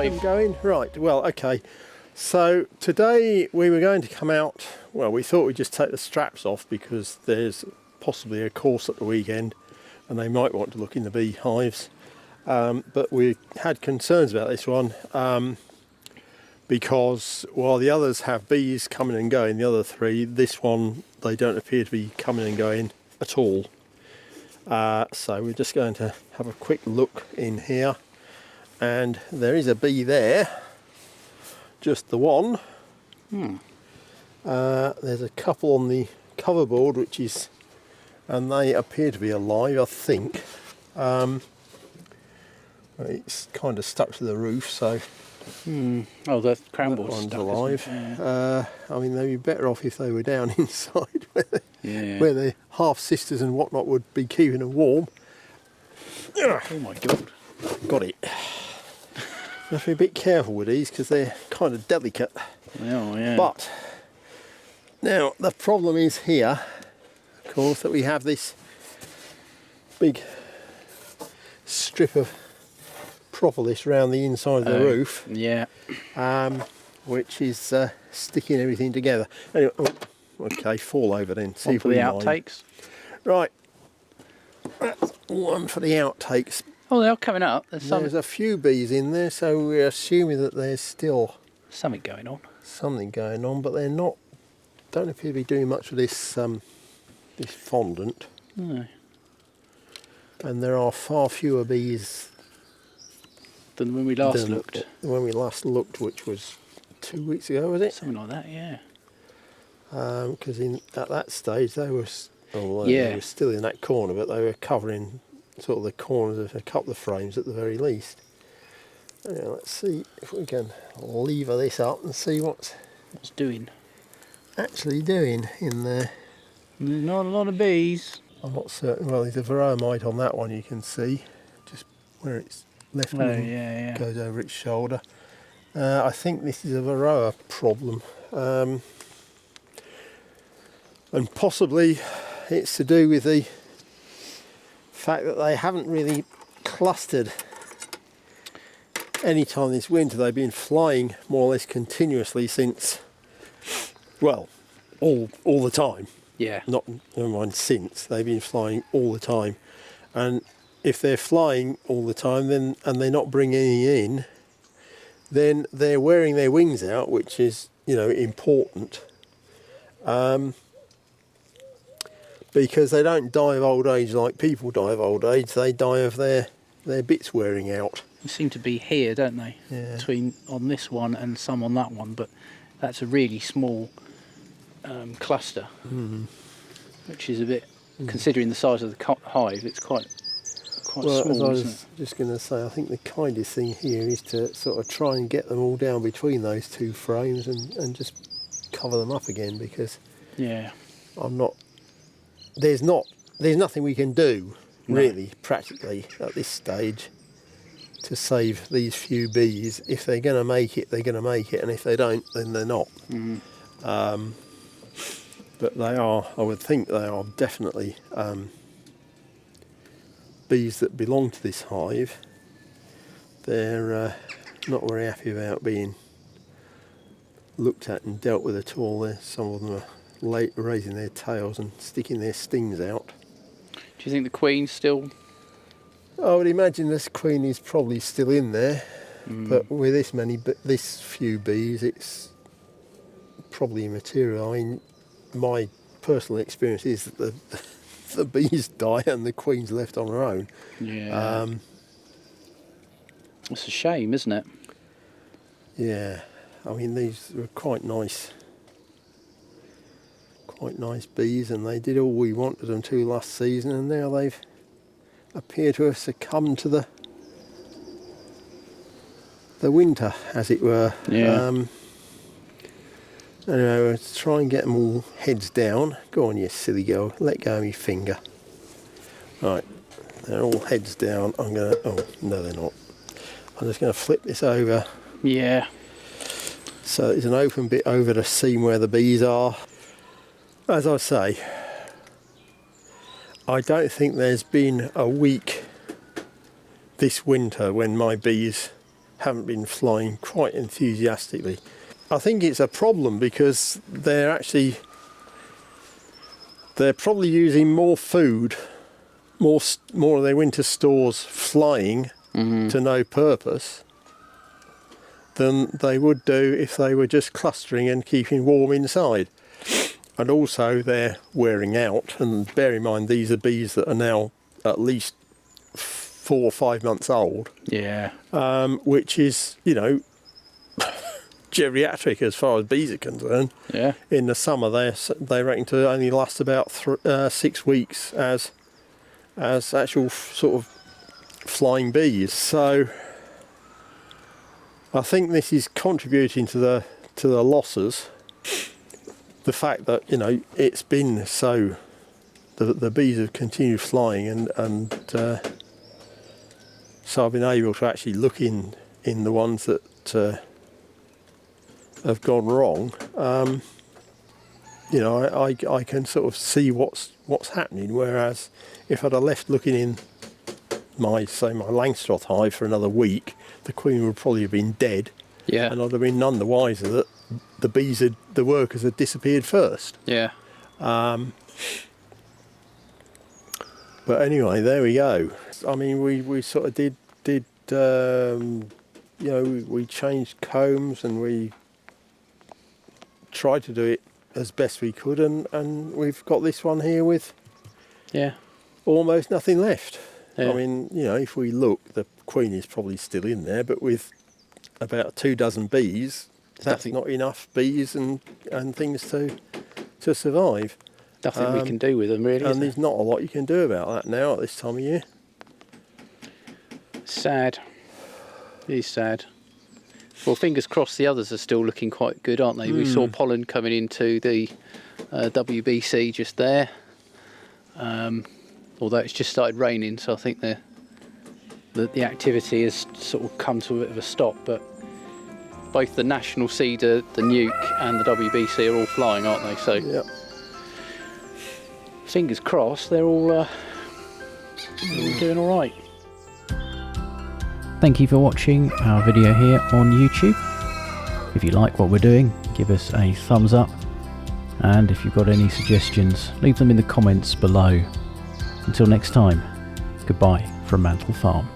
hive going. Right, well, okay. So today we were going to come out, well, we thought we'd just take the straps off because there's possibly a course at the weekend and they might want to look in the beehives. But we had concerns about this one because while the others have bees coming and going, the other three, this one, they don't appear to be coming and going at all. So we're just going to have a quick look in here, and there is a bee there, just the one. There's a couple on the cover board, and they appear to be alive, I think. It's kind of stuck to the roof, so oh, the crown board's one's stuck, alive. Yeah. I mean, they'd be better off if they were down inside where the half sisters and whatnot would be keeping them warm. Oh my god, got it. You have to be a bit careful with these because they're kind of delicate. Oh yeah. But now the problem is here, of course, that we have this big strip of propolis around the inside of the roof. Yeah. Which is sticking everything together. Anyway, okay, fall over then. See if for we the mind. outtakes. Right, that's one for the outtakes. Oh, they're coming up. There's a few bees in there, so we're assuming that there's still something going on. But they're not. Don't appear to be doing much with this this fondant. No. And there are far fewer bees Than when we last looked. When we last looked, which was 2 weeks ago, was it? Something like that, yeah. Because at that stage they were, Yeah. they were still in that corner, but they were covering sort of the corners of a couple of frames at the very least. Anyway, let's see if we can lever this up and see what's doing. Actually doing in there. Not a lot of bees. I'm not certain. Well, there's a varroa mite on that one, you can see, just where it's left wing goes over its shoulder. I think this is a varroa problem, and possibly it's to do with the fact that they haven't really clustered any time this winter. They've been flying more or less continuously since, well, all the time. Yeah. Never mind since. They've been flying all the time, and if they're flying all the time, then and they're not bringing any in, then they're wearing their wings out, which is, you know, important. Because they don't die of old age like people die of old age. They die of their bits wearing out. They seem to be here, don't they? Yeah. Between on this one and some on that one, but that's a really small cluster, which is a bit, considering the size of the hive, it's quite well, small. as I was isn't it? just going to say, I think the kindest thing here is to sort of try and get them all down between those two frames and just cover them up again, because Yeah. there's nothing we can do really practically at this stage to save these few bees. If they're going to make it, they're going to make it, and if they don't, then they're not. But they are, I would think they are definitely bees that belong to this hive. They're not very happy about being looked at and dealt with at all. Some of them are raising their tails and sticking their stings out. Do you think the queen's still? I would imagine this queen is probably still in there, but with this few bees, it's probably immaterial. I mean, my personal experience is that the bees die and the queen's left on her own. Yeah. It's a shame, isn't it? Yeah, I mean, these were quite nice bees, and they did all we wanted them to last season, and now they've appear to have succumbed to the winter, as it were. Yeah. Anyway, let's try and get them all heads down. Go on, you silly girl. Let go of my finger. Right, they're all heads down. Oh, no, they're not. I'm just going to flip this over. Yeah. So there's an open bit over the seam where the bees are. As I say, I don't think there's been a week this winter when my bees haven't been flying quite enthusiastically. I think it's a problem because they're probably using more food, more of their winter stores flying to no purpose than they would do if they were just clustering and keeping warm inside. And also they're wearing out, and bear in mind these are bees that are now at least 4 or 5 months old. Yeah. Which is, you know, geriatric as far as bees are concerned. Yeah. In the summer they reckon to only last about 6 weeks as actual sort of flying bees. So I think this is contributing to the losses. The fact that, you know, it's been so, the bees have continued flying, and so I've been able to actually look in the ones that have gone wrong. You know, I can sort of see what's happening. Whereas if I'd have left looking in my Langstroth hive for another week, the queen would probably have been dead. Yeah. And I'd have been none the wiser that the workers had disappeared first. Yeah. But anyway, there we go. I mean, we sort of did you know, we changed combs and we tried to do it as best we could, and we've got this one here with almost nothing left. Yeah. I mean, you know, if we look, the queen is probably still in there, but with about 24 bees, that's not enough bees and things to survive. Nothing we can do with them, really. And there's not a lot you can do about that now at this time of year. Sad. It is sad. Well, fingers crossed the others are still looking quite good, aren't they? We saw pollen coming into the WBC just there. Although it's just started raining, so I think the activity has sort of come to a bit of a stop. But both the national cedar, the nuke, and the WBC are all flying, aren't they? So Yep. fingers crossed they're all doing all right. Thank you for watching our video here on YouTube. If you like what we're doing, give us a thumbs up, and if you've got any suggestions, leave them in the comments below. Until next time, goodbye from Mantel Farm.